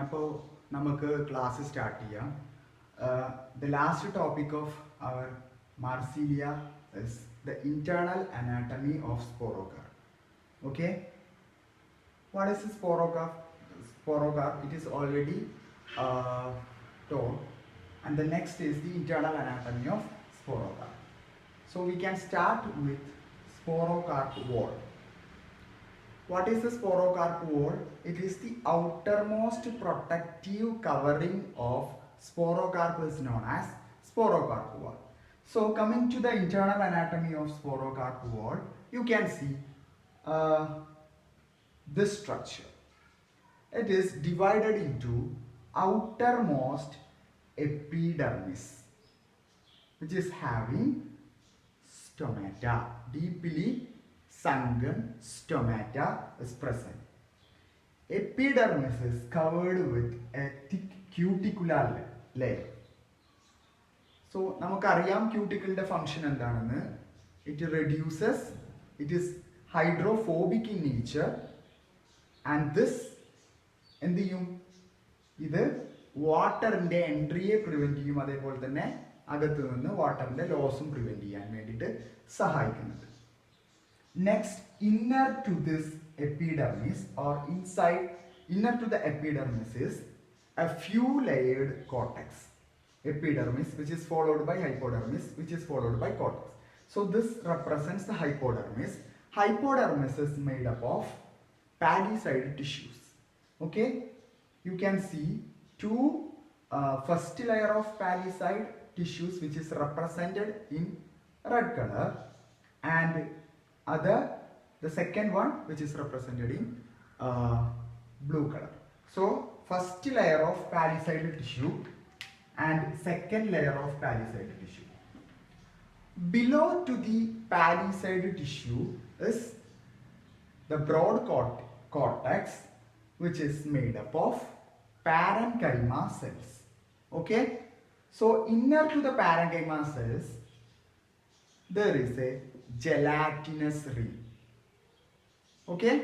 അപ്പോൾ നമുക്ക് class start ചെയ്യാം. The last topic of our marsilea is the internal anatomy of sporocarp. Okay, what is sporocarp? Sporocarp, it is already told, and the next is the internal anatomy of sporocarp. So we can start with sporocarp wall. What is the sporocarp wall? It is the outermost protective covering of sporocarp is known as sporocarp wall. So coming to the internal anatomy of sporocarp wall, you can see this structure. It is divided into outermost epidermis, which is having stomata, deeply sunken stomata is present. Epidermis is covered with a thick cuticular layer. So നമുക്കറിയാം ക്യൂട്ടിക്കിളിന്റെ function എന്താണെന്ന്. It reduces, it is hydrophobic in nature and this എന്ത് ചെയ്യും? ഇത് വാട്ടറിന്റെ എൻട്രിയെ prevent ചെയ്യും, അതേപോലെ തന്നെ അകത്ത് നിന്ന് വാട്ടറിന്റെ ലോസും പ്രിവെന്റ് ചെയ്യാൻ വേണ്ടിയിട്ട് സഹായിക്കുന്നത്. Next, inner to this epidermis or inner to the epidermis is a few layered cortex. Epidermis, which is followed by hypodermis, which is followed by cortex. So this represents the hypodermis. Hypodermis is made up of palisade tissues. Okay, you can see two first layer of palisade tissues, which is represented in red color, and the second one, which is represented in blue color. So first layer of palisade tissue and second layer of palisade tissue. Below to the palisade tissue is the broad cortex, which is made up of parenchyma cells. Okay, so inner to the parenchyma cells there is a gelatinous ring. Okay,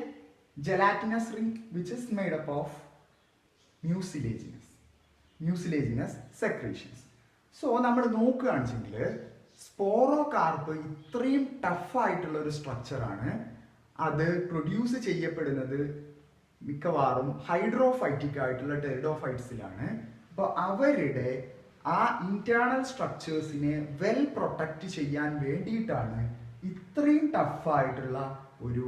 gelatinous ring which is made up of mucilaginous secretions. So നമ്മൾ നോക്കുകയാണെന്നുവെച്ചെങ്കിൽ സ്പോറോകാർപ്പ് ഇത്രയും tough ആയിട്ടുള്ള ഒരു സ്ട്രക്ചറാണ്. അത് produce ചെയ്യപ്പെടുന്നത് മിക്കവാറും ഹൈഡ്രോഫൈറ്റിക് ആയിട്ടുള്ള ടെറിഡോഫൈറ്റ്സിലാണ്. അപ്പോൾ അവരുടെ ആ ഇന്റേണൽ സ്ട്രക്ചേഴ്സിനെ വെൽ പ്രൊട്ടക്റ്റ് ചെയ്യാൻ വേണ്ടിയിട്ടാണ് ഇത്രയും ടഫായിട്ടുള്ള ഒരു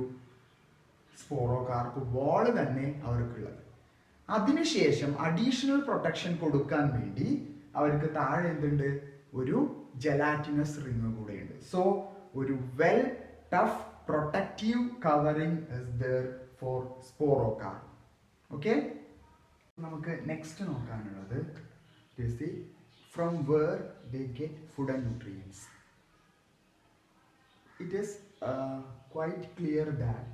സ്പോറോകാർപ്പ് വാൾ തന്നെ അവർക്കുള്ളത്. അതിനുശേഷം അഡീഷണൽ പ്രൊട്ടക്ഷൻ കൊടുക്കാൻ വേണ്ടി അവർക്ക് താഴെ എന്തുണ്ട്? ഒരു ജലാറ്റിനസ് റിങ് കൂടെയുണ്ട്. സോ ഒരു well tough protective covering is there for sporocarp. Okay, നമുക്ക് നെക്സ്റ്റ് നോക്കാനുള്ളത് from where they get food and nutrients. It is quite clear that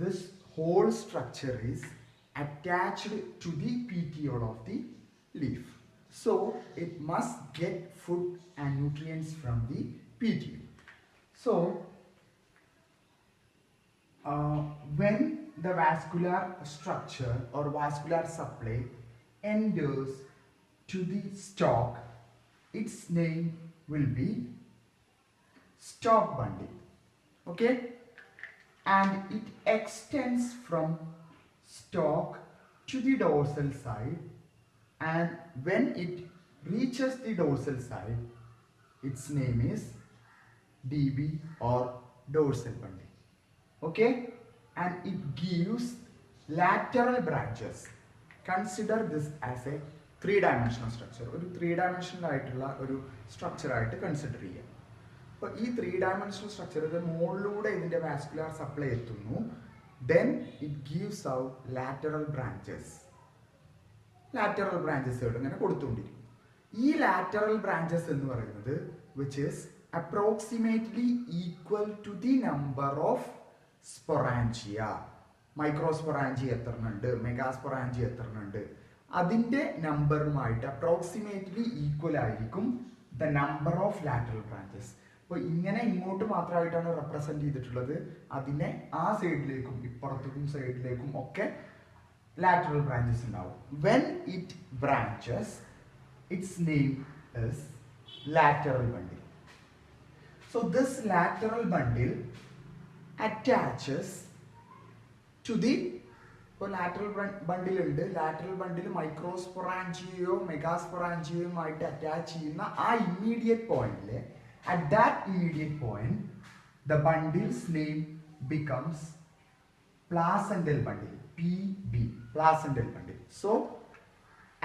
this whole structure is attached to the petiole of the leaf. So it must get food and nutrients from the petiole. So when the vascular structure or vascular supply enters to the stalk, its name will be stalk bundle. Okay, and it extends from stalk to the dorsal side, and when it reaches the dorsal side, its name is DB or dorsal bundle. Okay, and it gives lateral branches. Consider this as a 3-dimensional structure. ഒരു 3-dimensional ആയിട്ടുള്ള ഒരു structure ആയിട്ട് consider ചെയ്യാം. അപ്പോൾ ഈ 3-dimensional structure ഇത് മുകളിലൂടെ ഇതിൻ്റെ വാസ്കുലാർ സപ്ലൈ എത്തുന്നു. Then it gives out lateral branches. Lateral ബ്രാഞ്ചസുകൾ ഇങ്ങനെ കൊടുത്തുകൊണ്ടിരിക്കും. ഈ ലാറ്ററൽ ബ്രാഞ്ചസ് എന്ന് പറയുന്നത് which is approximately equal to the number of sporangia. Microsporangia എത്ര ഉണ്ട്, മെഗാസ്പൊറാൻജി എത്ര ഉണ്ട്, അതിൻ്റെ നമ്പറുമായിട്ട് അപ്രോക്സിമേറ്റ്ലി ഈക്വൽ ആയിരിക്കും the number of lateral branches. അപ്പോൾ ഇങ്ങനെ ഇങ്ങോട്ട് മാത്രമായിട്ടാണ് റെപ്രസെൻറ്റ് ചെയ്തിട്ടുള്ളത്. അതിനെ ആ സൈഡിലേക്കും ഇപ്പുറത്തേക്കും സൈഡിലേക്കും ഒക്കെ lateral branches ഉണ്ടാവും. When it branches, its name is lateral bundle. So this lateral bundle attaches to the lateral bundle ഉണ്ട്. lateral bundle മൈക്രോസ്പൊറാഞ്ചിയയോ മെഗാസ്പൊറാഞ്ചിയയുമായിട്ട് അറ്റാച്ച് ചെയ്യുന്ന ആ ഇമ്മീഡിയറ്റ് പോയിന്റിൽ at that immediate point the bundle's name becomes placental bundle, PB, placental bundle. So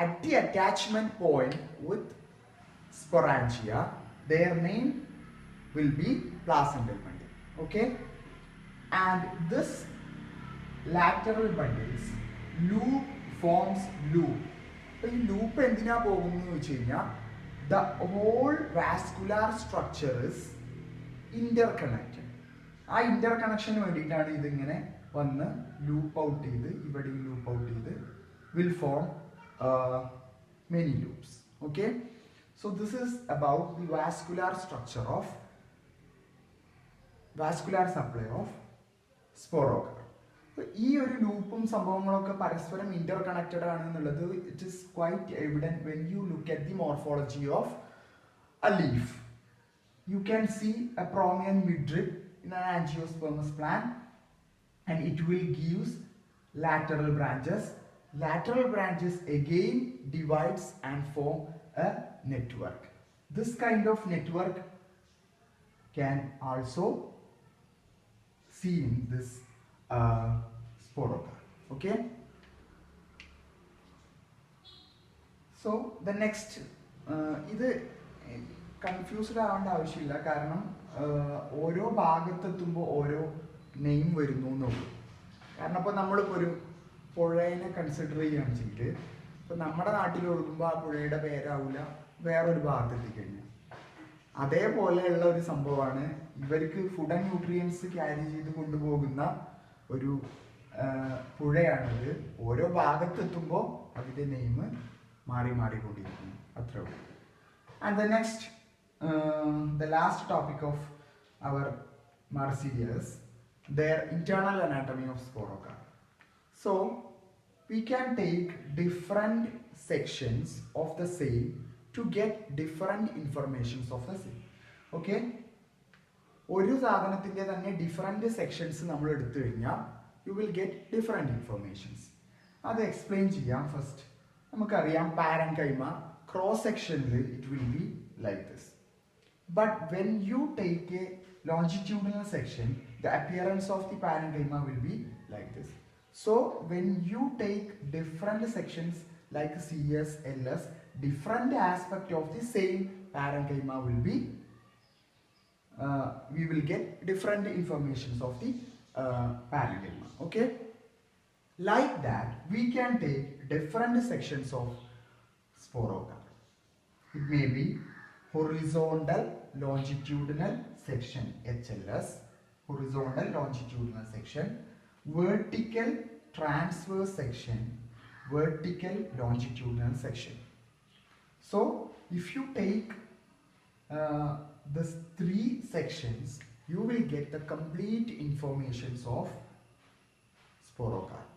at the attachment point with sporangia, their name will be placental bundle. Okay, and this lateral bundles loop forms loop. So ഈ loop എന്തിനാ പോകുന്നത് വെച്ച് കഴിഞ്ഞാൽ the whole vascular structure is interconnected. ആ ഇന്റർകണക്ഷന് വേണ്ടിയിട്ടാണ് ഇതിങ്ങനെ വന്ന് loop out ചെയ്ത് ഇവിടെയും ലൂപ്പ് ഔട്ട് ചെയ്ത് will form many loops. Okay, so this is about the vascular structure of vascular supply of sporocarp. ഈ ഒരു ലൂപ്പും സംഭവങ്ങളൊക്കെ പരസ്പരം ഇന്റർകണക്റ്റഡ് ആണ് എന്നുള്ളത് it is quite evident when you look at the morphology of a leaf. You can see a prominent midrib in an angiospermous plant, and it will gives lateral branches. Lateral branches again divides and form a network. This kind of network can also see in this sporocarp. Okay, so the next ഇത് confused ആവേണ്ട ആവശ്യമില്ല, കാരണം ഓരോ ഭാഗത്തെത്തുമ്പോൾ ഓരോ name വരുന്നു എന്നുള്ളൂ. കാരണം ഇപ്പോൾ നമ്മളിപ്പോൾ ഒരു പുഴേനെ കൺസിഡർ ചെയ്യുകയാണെന്നുവെച്ചെങ്കിൽ ഇപ്പോൾ നമ്മുടെ നാട്ടിൽ ഒഴുകുമ്പോൾ ആ പുഴയുടെ പേരാവില്ല വേറൊരു ഭാഗത്തെത്തിക്കഴിഞ്ഞാൽ. അതേപോലെയുള്ള ഒരു സംഭവമാണ് ഇവർക്ക് ഫുഡ് ആൻഡ് ന്യൂട്രിയൻസ് ക്യാരി ചെയ്ത് കൊണ്ടുപോകുന്ന ഒരു പുഴയാണിത്. ഓരോ ഭാഗത്തെത്തുമ്പോൾ അതിൻ്റെ നെയിം മാറിക്കൊണ്ടിരിക്കുന്നു, അത്രേ ഉള്ളൂ. And the next, the last topic of our marsilea is their internal anatomy of sporocarp. So we can take different sections of the same to get different informations of the same. Okay, ഒരു സാധനത്തിൻ്റെ തന്നെ different sections നമ്മൾ എടുത്തു കഴിഞ്ഞാൽ U will get different informations. അത് explain ചെയ്യാം. First നമുക്കറിയാം parenchyma cross sectionally it will be like this, but when you take a longitudinal section the appearance of the parenchyma will be like this. So when you take different sections like CS, LS, different aspect of the same parenchyma will be we will get different informations of the parenchyma. Okay, like that we can take different sections of sporocarp. It may be horizontal longitudinal section HLS, horizontal longitudinal section, vertical transverse section, vertical longitudinal section. So if you take these three sections you will get the complete informations of sporocarp.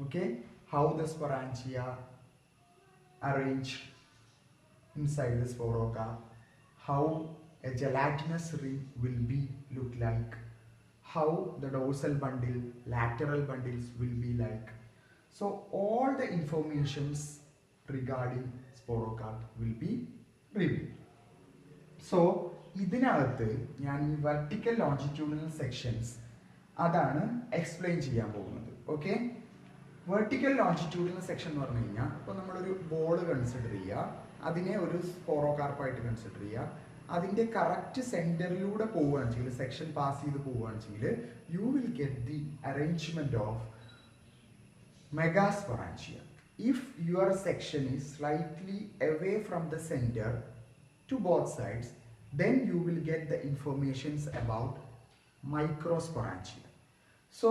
Okay, how the sporangia arranged inside the sporocarp, how a gelatinous ring will be look like, how the dorsal bundle, lateral bundles will be like. So all the informations regarding sporocarp will be revealed. So ഇതിനകത്ത് ഞാൻ ഈ vertical longitudinal sections അതാണ് explain ചെയ്യാൻ പോകുന്നത്. Okay, vertical longitudinal section എന്ന് പറഞ്ഞു കഴിഞ്ഞാൽ ഇപ്പോൾ നമ്മളൊരു ബോൾ കൺസിഡർ ചെയ്യുക, അതിനെ ഒരു സ്പോറോകാർപ്പായിട്ട് കൺസിഡർ ചെയ്യുക. അതിൻ്റെ കറക്റ്റ് സെൻറ്ററിലൂടെ പോവുകയാണെന്ന് വെച്ചെങ്കിൽ, സെക്ഷൻ പാസ് ചെയ്ത് പോവുകയാണെന്ന് വെച്ചെങ്കിൽ you will get the arrangement of megasporangia. If your section is slightly away from the center to both sides, then you will get the informations about microsporangia. So